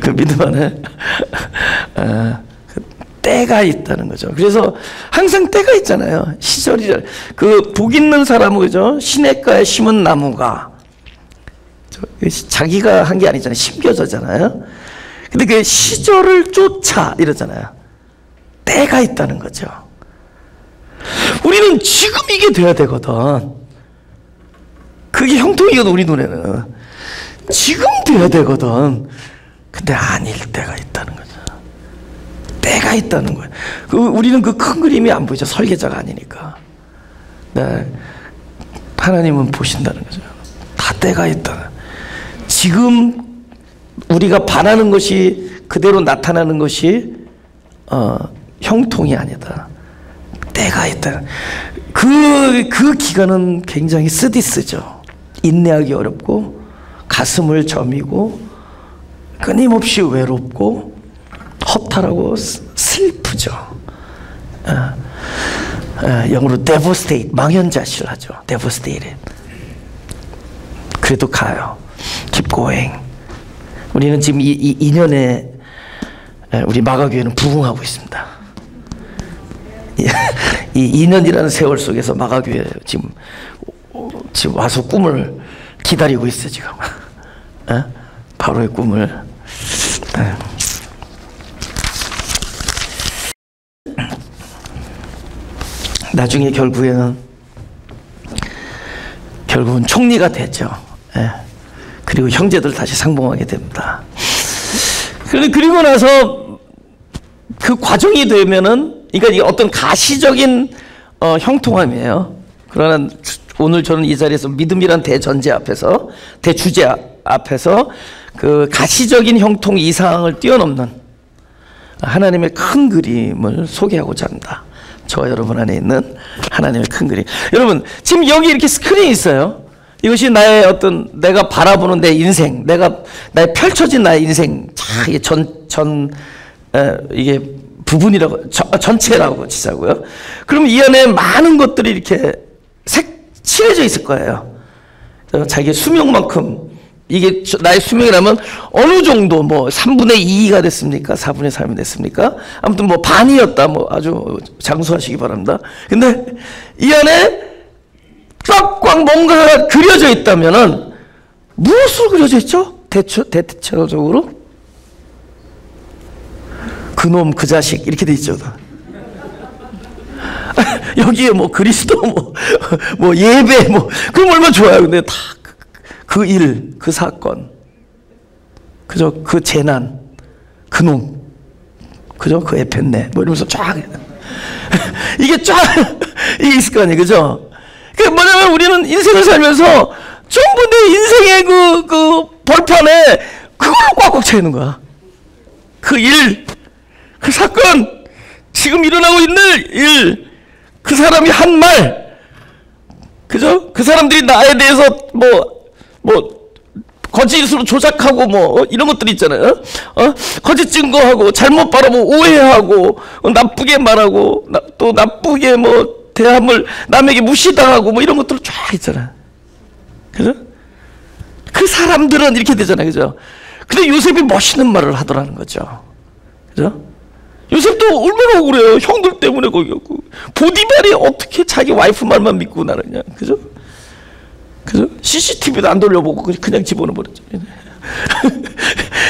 그 믿음 안에 때가 있다는 거죠. 그래서 항상 때가 있잖아요. 시절이. 그 복 있는 사람은, 그죠? 시냇가에 심은 나무가 자기가 한 게 아니잖아요. 심겨져잖아요. 근데 그 시절을 쫓아 이러잖아요. 때가 있다는 거죠. 우리는 지금 이게 돼야 되거든. 그게 형통이거든. 우리 눈에는 지금 돼야 되거든. 근데 아닐 때가 있다는 거죠. 때가 있다는 거예요. 우리는 그 큰 그림이 안 보이죠. 설계자가 아니니까. 네. 하나님은 보신다는 거죠. 다 때가 있다. 지금 우리가 바라는 것이 그대로 나타나는 것이 형통이 아니다. 때가 있다. 그 기간은 굉장히 쓰디쓰죠. 인내하기 어렵고, 가슴을 저미고, 끊임없이 외롭고, 허탈하고 슬프죠. 영어로 devastate, 망연자실하죠. devastated. 그래도 가요. keep going. 우리는 지금 이 2년에 우리 마가교회는 부흥하고 있습니다. 이 2년이라는 세월 속에서 마가교회 지금 와서 꿈을 기다리고 있어요. 지금 바로의 꿈을. 나중에 결국은 총리가 됐죠. 그리고 형제들 다시 상봉하게 됩니다. 그리고 나서 그 과정이 되면은, 그러니까 이게 어떤 가시적인 형통함이에요. 그러나 오늘 저는 이 자리에서 믿음이란 대전제 앞에서, 대주제 앞에서 그 가시적인 형통 이상을 뛰어넘는 하나님의 큰 그림을 소개하고자 합니다. 저와 여러분 안에 있는 하나님의 큰 그림. 여러분, 지금 여기 이렇게 스크린이 있어요. 이것이 나의 어떤, 내가 바라보는 내 인생, 나의 펼쳐진 나의 인생, 이게 이게 부분이라고, 전체라고 치자고요. 그럼 이 안에 많은 것들이 이렇게 칠해져 있을 거예요. 자기의 수명만큼, 이게 나의 수명이라면 어느 정도, 뭐 3분의 2가 됐습니까? 4분의 3이 됐습니까? 아무튼 뭐 반이었다, 뭐 아주 장수하시기 바랍니다. 근데 이 안에 꽉꽉 뭔가가 그려져 있다면은 무엇으로 그려져 있죠? 대체적으로 그놈 그 자식 이렇게 돼 있죠. 여기에 뭐 그리스도 뭐 예배 뭐 그럼 얼마나 좋아요. 근데 다 그 일, 그 사건, 그죠? 그 재난, 그놈, 그죠? 그 에펜네 뭐 이러면서 쫙 이게 쫙 이게 있을 거 아니에요, 그죠? 그 뭐냐면 우리는 인생을 살면서 전부 내 인생의 그 벌판에 그걸로 꽉꽉 차 있는 거야. 그 일, 그 사건, 지금 일어나고 있는 일, 그 사람이 한 말, 그죠? 그 사람들이 나에 대해서 뭐 거짓으로 조작하고 뭐 이런 것들이 있잖아요. 거짓 증거하고 잘못 바라보고 오해하고 나쁘게 말하고 또 나쁘게 뭐 대함을 남에게 무시당하고 뭐 이런 것들 쫙 있잖아요. 그죠? 그 사람들은 이렇게 되잖아요. 그죠? 근데 요셉이 멋있는 말을 하더라는 거죠. 그죠? 요셉도 얼마나 억울해요. 형들 때문에 거기 보디발이 어떻게 자기 와이프 말만 믿고 나느냐. 그죠? 그죠? CCTV도 안 돌려보고 그냥 집어넣어버렸죠.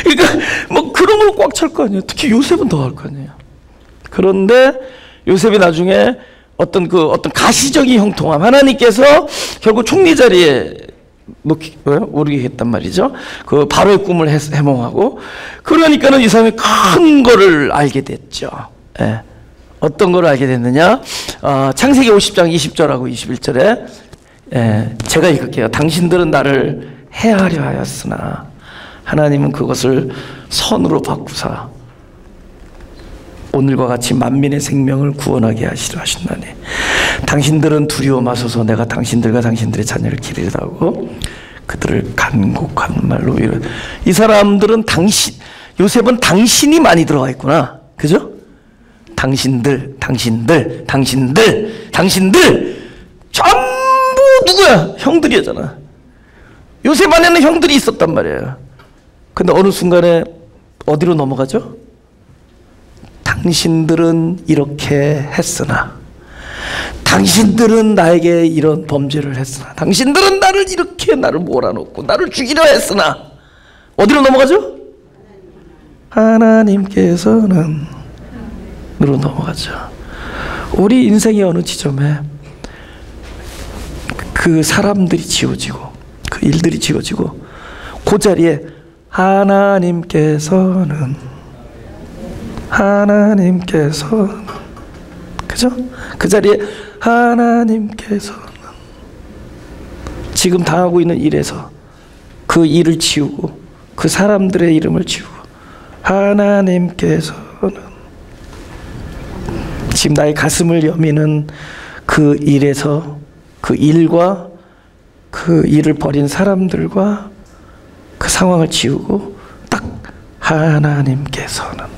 그러니까 뭐 그런 걸 꽉 찰 거 아니에요. 특히 요셉은 더 할 거 아니에요. 그런데 요셉이 나중에 어떤 가시적인 형통함, 하나님께서 결국 총리 자리에 오르게 했단 말이죠. 그 바로의 꿈을 해몽하고, 그러니까는 이 사람이 큰 거를 알게 됐죠. 예. 어떤 걸 알게 됐느냐? 창세기 50장 20절하고 21절에 제가 읽을게요. 당신들은 나를 해하려 하였으나 하나님은 그것을 선으로 바꾸사 오늘과 같이 만민의 생명을 구원하게 하시려 하신다니. 당신들은 두려워 마소서 내가 당신들과 당신들의 자녀를 기르라고 그들을 간곡한 말로 이 사람들은 요셉은 당신이 많이 들어가 있구나. 그죠? 당신들 전부 누구야? 형들이었잖아. 요셉 안에는 형들이 있었단 말이에요. 근데 어느 순간에 어디로 넘어가죠? 당신들은 이렇게 했으나, 당신들은 나에게 이런 범죄를 했으나, 당신들은 나를 몰아놓고 나를 죽이려 했으나, 어디로 넘어가죠? 하나님께서는 으로 넘어가죠. 우리 인생의 어느 지점에 그 사람들이 지워지고 그 일들이 지워지고 그 자리에 하나님께서는 그죠? 그 자리에 하나님께서는 지금 당하고 있는 일에서 그 일을 지우고 그 사람들의 이름을 지우고 하나님께서는 지금 나의 가슴을 여미는 그 일에서 그 일과 그 일을 벌인 사람들과 그 상황을 지우고 딱 하나님께서는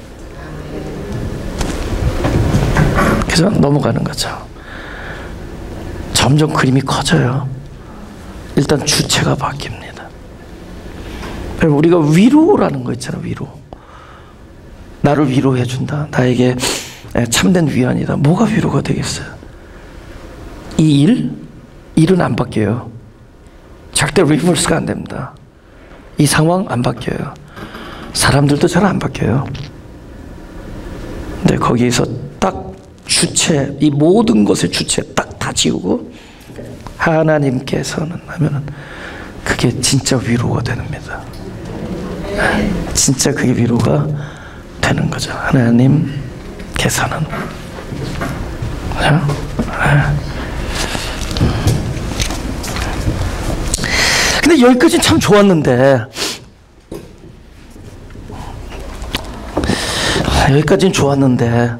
그래서 넘어가는 거죠. 점점 그림이 커져요. 일단 주체가 바뀝니다. 우리가 위로라는 거 있잖아요. 위로. 나를 위로해 준다. 나에게 참된 위안이다. 뭐가 위로가 되겠어요? 이 일은 안 바뀌어요. 절대 리버스가 안 됩니다. 이 상황 안 바뀌어요. 사람들도 잘 안 바뀌어요. 근데 거기에서 딱 주체, 이 모든 것의 주체 딱 다 지우고 하나님께서는 하면은 그게 진짜 위로가 됩니다. 진짜 그게 위로가 되는 거죠. 하나님께서는. 계산은. 근데 여기까지 참 좋았는데, 여기까지는 좋았는데,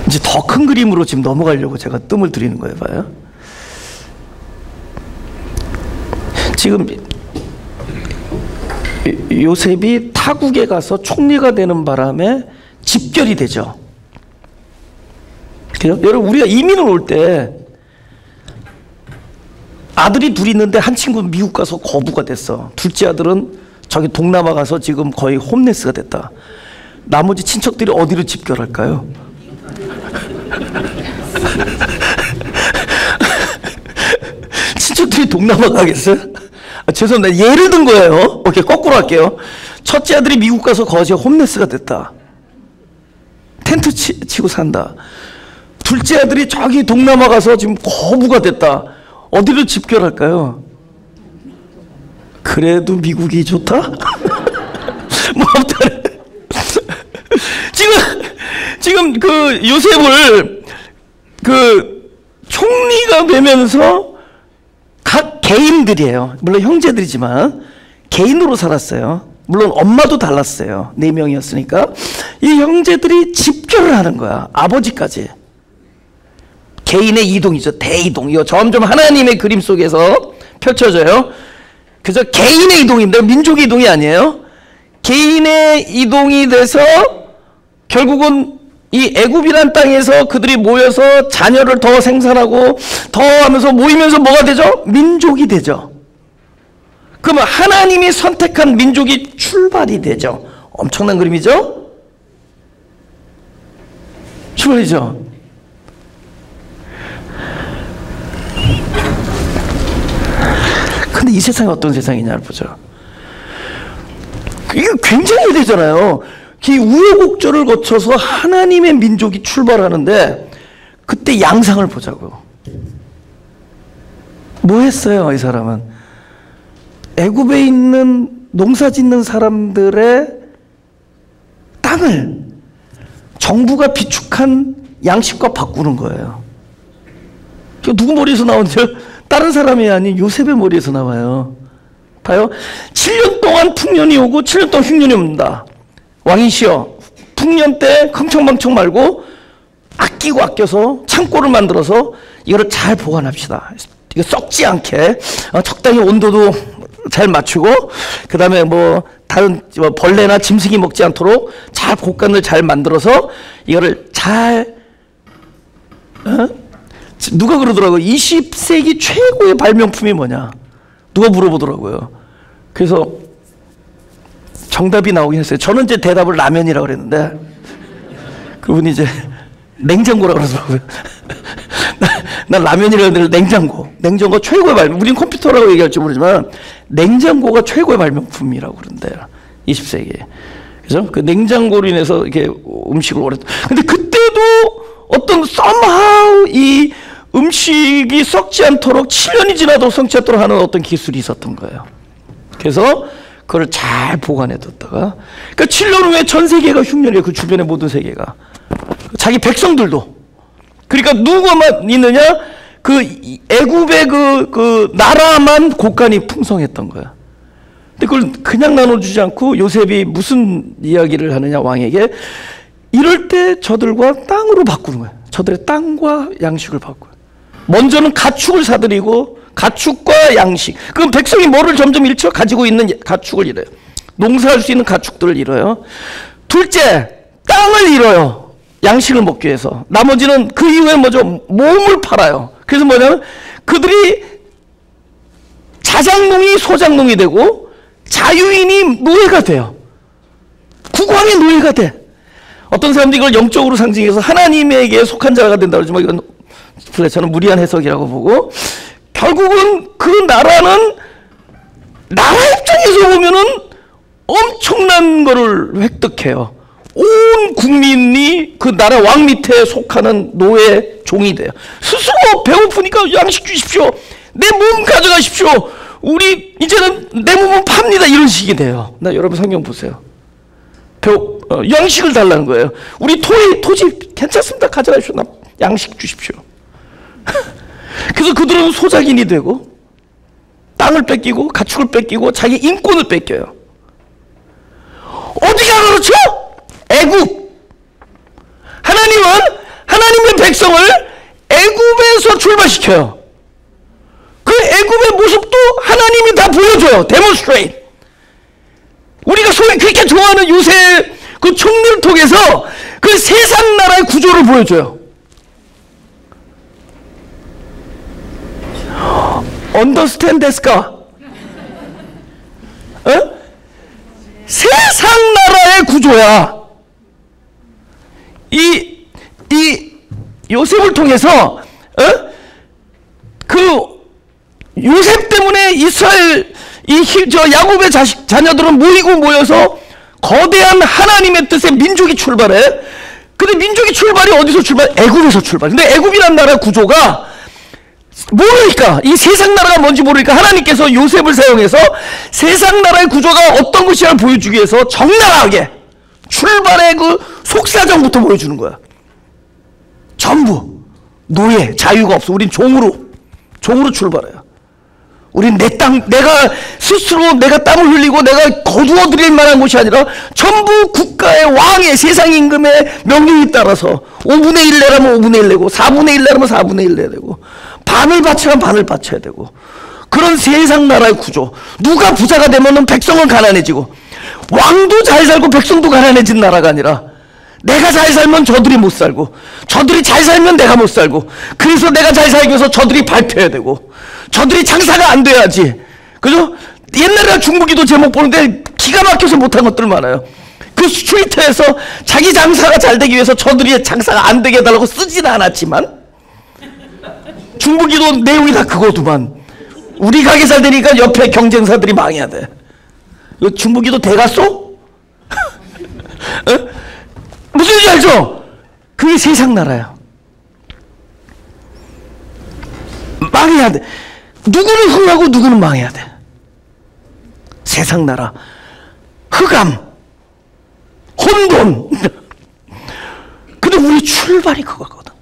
이제 더 큰 그림으로 지금 넘어가려고 제가 뜸을 들이는 거예요. 봐요. 지금 요셉이 타국에 가서 총리가 되는 바람에 집결이 되죠. 그죠? 여러분, 우리가 이민을 올 때 아들이 둘 있는데 한 친구는 미국 가서 거부가 됐어. 둘째 아들은 저기 동남아 가서 지금 거의 홈레스가 됐다. 나머지 친척들이 어디로 집결할까요? 친척들이 동남아 가겠어요? 죄송합니다. 예를 든 거예요. 오케이, 거꾸로 할게요. 첫째 아들이 미국 가서 거기에 홈레스가 됐다. 텐트 치고 산다. 둘째 아들이 저기 동남아 가서 지금 거부가 됐다. 어디로 집결할까요? 그래도 미국이 좋다? 뭐 아무튼 지금 그 요셉을 그 총리가 되면서 각 개인들이에요. 물론 형제들이지만 개인으로 살았어요. 물론 엄마도 달랐어요. 4명이었으니까 이 형제들이 집결을 하는 거야. 아버지까지. 개인의 이동이죠. 대이동. 이거 점점 하나님의 그림 속에서 펼쳐져요. 그래서 개인의 이동인데 민족의 이동이 아니에요. 개인의 이동이 돼서 결국은 이 애굽이란 땅에서 그들이 모여서 자녀를 더 생산하고 더 하면서 모이면서 뭐가 되죠? 민족이 되죠. 그러면 하나님이 선택한 민족이 출발이 되죠. 엄청난 그림이죠? 출발이죠. 근데 이 세상이 어떤 세상이냐를 보죠. 이게 굉장히 되잖아요. 이 우여곡절을 거쳐서 하나님의 민족이 출발하는데 그때 양상을 보자고요. 뭐 했어요, 이 사람은? 애굽에 있는 농사 짓는 사람들의 땅을 정부가 비축한 양식과 바꾸는 거예요. 누구 머리에서 나오는데요? 다른 사람이 아닌 요셉의 머리에서 나와요. 봐요. 7년 동안 풍년이 오고 7년 동안 흉년이 옵니다. 왕이시여, 풍년 때 흥청망청 말고 아끼고 아껴서 창고를 만들어서 이거를 잘 보관합시다. 이거 썩지 않게 적당히 온도도 잘 맞추고 그 다음에 뭐 다른 벌레나 짐승이 먹지 않도록 잘 곡간을 잘 만들어서 이거를 잘 누가 그러더라고요. 20세기 최고의 발명품이 뭐냐? 누가 물어보더라고요. 그래서 정답이 나오긴 했어요. 저는 이제 대답을 라면이라고 그랬는데 그분이 이제 냉장고라고 그러더라고요. 난 라면이라고 했는데 냉장고 최고의 발명. 우린 컴퓨터라고 얘기할지 모르지만 냉장고가 최고의 발명품이라고 그러는데요. 20세기에. 그죠? 그 냉장고로 인해서 이렇게 음식을 오래. 근데 그때도 어떤 somehow 이 음식이 썩지 않도록 7년이 지나도 썩지 않도록 하는 어떤 기술이 있었던 거예요. 그래서 그걸 잘 보관해 뒀다가 그러니까 7년 후에 전 세계가 흉년이에요. 그 주변의 모든 세계가. 자기 백성들도. 그러니까 누구만 있느냐? 그 애굽의 그 나라만 곡간이 풍성했던 거야. 근데 그걸 그냥 나눠주지 않고 요셉이 무슨 이야기를 하느냐 왕에게 이럴 때 저들과 땅으로 바꾸는 거야. 저들의 땅과 양식을 바꿔요. 먼저는 가축을 사들이고 가축과 양식. 그럼 백성이 뭐를 점점 잃죠? 가지고 있는 가축을 잃어요. 농사할 수 있는 가축들을 잃어요. 둘째, 땅을 잃어요. 양식을 먹기 위해서. 나머지는 그 이후에 뭐죠? 몸을 팔아요. 그래서 뭐냐면 그들이 자장농이 소장농이 되고 자유인이 노예가 돼요. 국왕의 노예가 돼. 어떤 사람들이 이걸 영적으로 상징해서 하나님에게 속한 자가 된다 그러지만 이건 저는 무리한 해석이라고 보고 결국은 그 나라는 나라 입장에서 보면은 엄청난 거를 획득해요. 온 국민이 그 나라 왕 밑에 속하는 노예 종이 돼요. 스스로 배고프니까 양식 주십시오. 내 몸 가져가십시오. 우리 이제는 내 몸은 팝니다 이런 식이 돼요. 나 여러분 성경 보세요. 양식을 달라는 거예요. 우리 토지 괜찮습니다. 가져가십시오. 나 양식 주십시오. 그래서 그들은 소작인이 되고 땅을 뺏기고 가축을 뺏기고 자기 인권을 뺏겨요. 어디가 그렇죠? 애굽. 하나님은 하나님의 백성을 애굽에서 출발시켜요. 그 애굽의 모습도 하나님이 다 보여줘요. 데몬스트레이트. 우리가 소위 그렇게 좋아하는 요새 그 총리를 통해서 그 세상 나라의 구조를 보여줘요. 언더스탠드 데스까? 세상 나라의 구조야. 이 요셉을 통해서 그 요셉 때문에 이스라엘 야곱의 자녀들은 모여서 거대한 하나님의 뜻의 민족이 출발해. 근데 민족이 출발이 어디서 출발? 애굽에서 출발. 근데 애굽이라는 나라의 구조가 모르니까, 이 세상 나라가 뭔지 모르니까 하나님께서 요셉을 사용해서 세상 나라의 구조가 어떤 것이냐를 보여주기 위해서 적나라하게 출발의 그 속사정부터 보여주는 거야. 전부 노예, 자유가 없어. 우린 종으로 출발해요. 우린 내가 스스로 내가 땀을 흘리고 내가 거두어 드릴 만한 곳이 아니라 전부 국가의 왕의 세상 임금의 명령에 따라서 5분의 1 내라면 5분의 1 내고 4분의 1 내라면 4분의 1 내야 되고 반을 바치면 반을 바쳐야 되고, 그런 세상 나라의 구조. 누가 부자가 되면은 백성은 가난해지고, 왕도 잘 살고 백성도 가난해진 나라가 아니라 내가 잘 살면 저들이 못 살고 저들이 잘 살면 내가 못 살고, 그래서 내가 잘 살기 위해서 저들이 밟혀야 되고 저들이 장사가 안 돼야지. 그죠? 옛날에 중국이도 제목 보는데 기가 막혀서 못한 것들 많아요. 그 스트리트에서 자기 장사가 잘 되기 위해서 저들이 장사가 안 되게 해달라고 쓰지는 않았지만, 중국이도 내용이 다 그거두만. 우리 가게 잘 되니까 옆에 경쟁사들이 망해야 돼. 이거 중국이도 대가쏘? 무슨 얘기 알죠? 그게 세상 나라야. 망해야 돼. 누구는 흥하고 누구는 망해야 돼. 세상 나라. 흑암, 혼돈. 근데 우리 출발이 그거거든.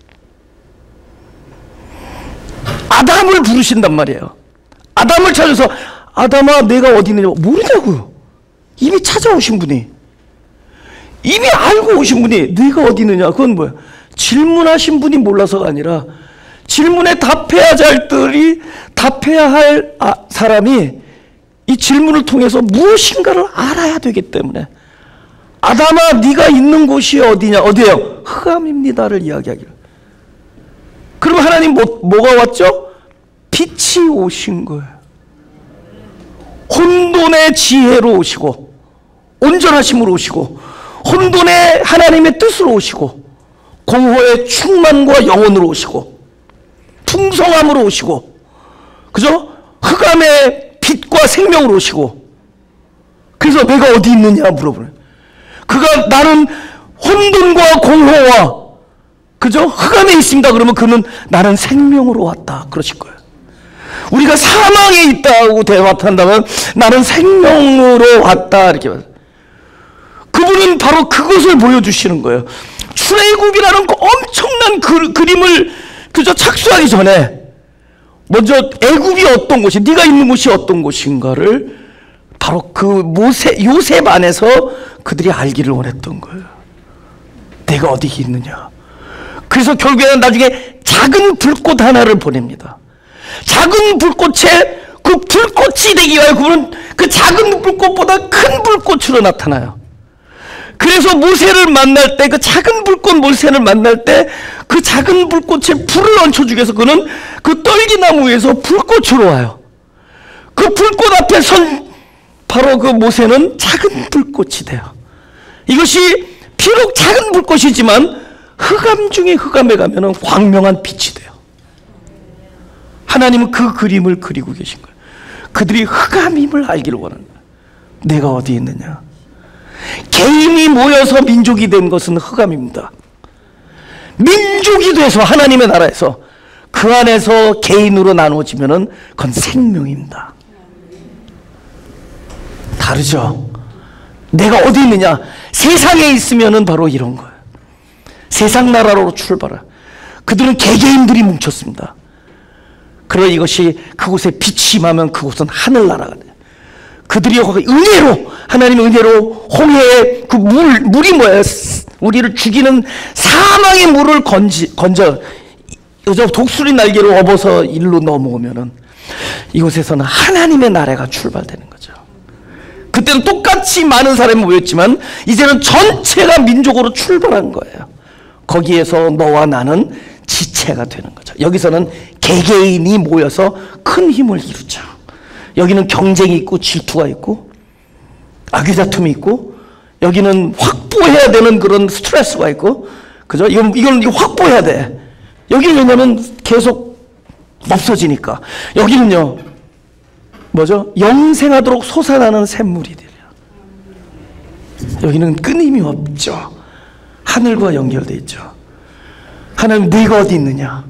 아담을 부르신단 말이에요. 아담을 찾아서, 아담아 내가 어디 있느냐 모르냐고요. 이미 찾아오신 분이, 이미 알고 오신 분이 네가 어디 있느냐. 그건 뭐야? 질문하신 분이 몰라서가 아니라 질문에 답해야 할 사람이 이 질문을 통해서 무엇인가를 알아야 되기 때문에, 아담아 네가 있는 곳이 어디냐? 어디예요? 흑암입니다를 이야기하기를. 그러면 하나님 뭐가 왔죠? 빛이 오신 거예요. 혼돈의 지혜로 오시고, 온전하심으로 오시고, 혼돈의 하나님의 뜻으로 오시고, 공허의 충만과 영혼으로 오시고, 풍성함으로 오시고, 그죠? 흑암의 빛과 생명으로 오시고. 그래서 내가 어디 있느냐 물어보네. 그가 나는 혼돈과 공허와, 그죠? 흑암에 있습니다. 그러면 그는 나는 생명으로 왔다 그러실 거예요. 우리가 사망에 있다고 대화한다면 나는 생명으로 왔다 이렇게 말해요. 그분은 바로 그것을 보여주시는 거예요. 출애굽이라는 그 엄청난 그림을 그저 착수하기 전에 먼저 애굽이 어떤 곳이, 네가 있는 곳이 어떤 곳인가를 바로 그 요셉 안에서 그들이 알기를 원했던 거예요. 내가 어디 있느냐. 그래서 결국에는 나중에 작은 불꽃 하나를 보냅니다. 작은 불꽃에, 그 불꽃이 되기 위하여 그분은 그 작은 불꽃보다 큰 불꽃으로 나타나요. 그래서 모세를 만날 때, 그 작은 불꽃 모세를 만날 때 그 작은 불꽃에 불을 얹혀주기 위해서 그는 그 떨기나무 위에서 불꽃으로 와요. 그 불꽃 앞에 선 바로 그 모세는 작은 불꽃이 돼요. 이것이 비록 작은 불꽃이지만 흑암 중에 흑암에 가면은 광명한 빛이 돼요. 하나님은 그 그림을 그리고 계신 거예요. 그들이 흑암임을 알기를 원하는 거예요. 내가 어디 있느냐. 개인이 모여서 민족이 된 것은 흑암입니다. 민족이 돼서 하나님의 나라에서 그 안에서 개인으로 나누어지면은 그건 생명입니다. 다르죠. 내가 어디 있느냐? 세상에 있으면은 바로 이런 거예요. 세상 나라로 출발해. 그들은 개개인들이 뭉쳤습니다. 그러나 이것이 그곳에 빛이 임하면 그곳은 하늘나라가 돼요. 그들이 은혜로, 하나님의 은혜로 홍해의 그 물이 뭐예요? 우리를 죽이는 사망의 물을 건져 독수리 날개로 업어서 일로 넘어오면은 이곳에서는 하나님의 나라가 출발되는 거죠. 그때는 똑같이 많은 사람이 모였지만 이제는 전체가 민족으로 출발한 거예요. 거기에서 너와 나는 지체가 되는 거죠. 여기서는 개개인이 모여서 큰 힘을 이루죠. 여기는 경쟁이 있고 질투가 있고 악의다툼이 있고, 여기는 확보해야 되는 그런 스트레스가 있고, 그죠? 이건 확보해야 돼. 여기는 왜냐면 계속 없어지니까. 여기는요, 뭐죠? 영생하도록 솟아나는 샘물이 돼요. 여기는 끊임이 없죠. 하늘과 연결되어 있죠. 하나님, 네가 어디 있느냐?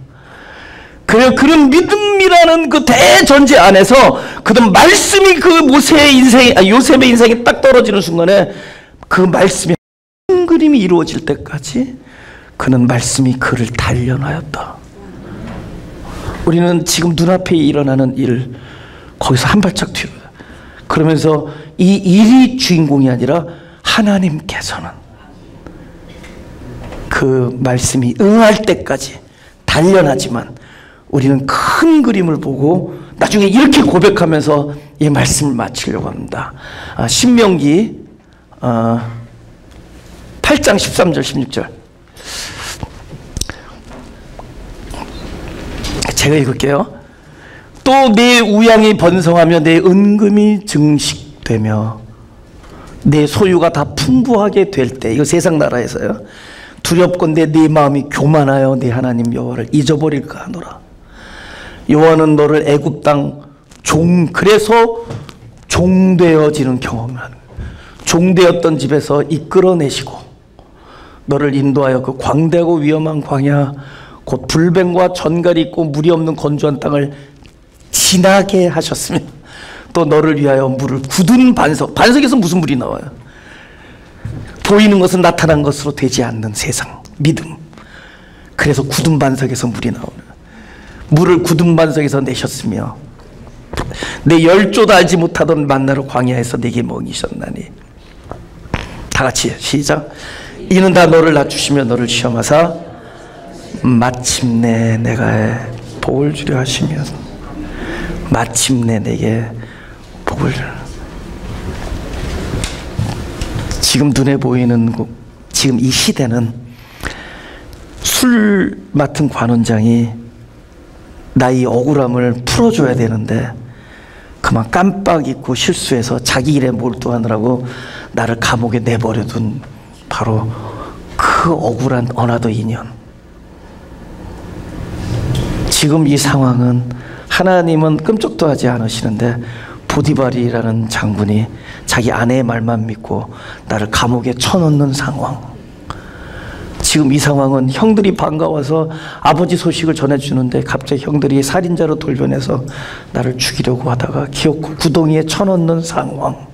그래, 그런 믿음이라는 그 대전제 안에서 그런 말씀이 그 모세의 인생에, 요셉의 인생에 딱 떨어지는 순간에 그 말씀이 큰 그림이 이루어질 때까지 그는 말씀이 그를 단련하였다. 우리는 지금 눈앞에 일어나는 일, 거기서 한 발짝 뒤로, 그러면서 이 일이 주인공이 아니라 하나님께서는 그 말씀이 응할 때까지 단련하지만 우리는 큰 그림을 보고 나중에 이렇게 고백하면서 이 말씀을 마치려고 합니다. 신명기 8장 13절 16절 제가 읽을게요. 또 내 우양이 번성하며 내 은금이 증식되며 내 소유가 다 풍부하게 될 때, 이거 세상 나라에서요. 두렵건대 네 마음이 교만하여 네 하나님 여호와를 잊어버릴까 하노라. 여호와는 너를 애굽 땅 그래서 종되어지는 경험을 하는, 종되었던 집에서 이끌어내시고 너를 인도하여 그 광대하고 위험한 광야, 곧 불뱀과 전갈이 있고 물이 없는 건조한 땅을 지나게 하셨으며, 또 너를 위하여 물을 굳은 반석에서 무슨 물이 나와요? 보이는 것은 나타난 것으로 되지 않는 세상, 믿음. 그래서 굳은 반석에서 물이 나오는, 물을 굳은 반석에서 내셨으며 내 열조도 알지 못하던 만나를 광야에서 내게 먹이셨나니. 다 같이 시작. 이는 다 너를 낮추시며 너를 시험하사 마침내 내가 복을 주려 하시며, 마침내 내게 복을 주려. 지금 눈에 보이는 지금 이 시대는 술 맡은 관원장이 나의 억울함을 풀어줘야 되는데 그만 깜빡 잊고 실수해서 자기 일에 몰두하느라고 나를 감옥에 내버려둔 바로 그 억울한 어나더 인연. 지금 이 상황은 하나님은 끔찍도 하지 않으시는데 보디발이라는 장군이 자기 아내의 말만 믿고 나를 감옥에 쳐넣는 상황. 지금 이 상황은 형들이 반가워서 아버지 소식을 전해주는데 갑자기 형들이 살인자로 돌변해서 나를 죽이려고 하다가 기어코 구덩이에 쳐넣는 상황.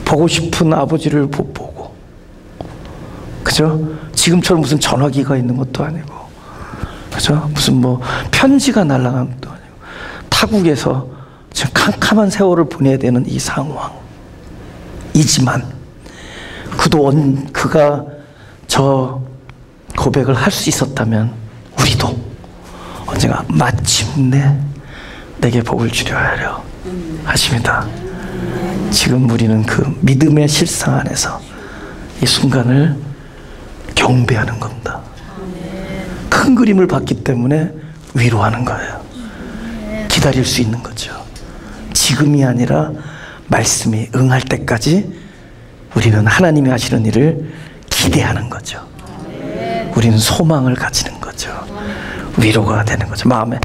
보고 싶은 아버지를 못 보고, 그죠? 지금처럼 무슨 전화기가 있는 것도 아니고, 그죠? 무슨 뭐 편지가 날아간 것도 아니고, 타국에서 지금 캄캄한 세월을 보내야 되는 이 상황이지만 그가 저 고백을 할 수 있었다면 우리도 언젠가 마침내 내게 복을 주려 하려 하십니다. 지금 우리는 그 믿음의 실상 안에서 이 순간을 경배하는 겁니다. 큰 그림을 봤기 때문에 위로하는 거예요. 기다릴 수 있는 거죠. 지금이 아니라 말씀이 응할 때까지 우리는 하나님이 하시는 일을 기대하는 거죠. 우리는 소망을 가지는 거죠. 위로가 되는 거죠. 마음에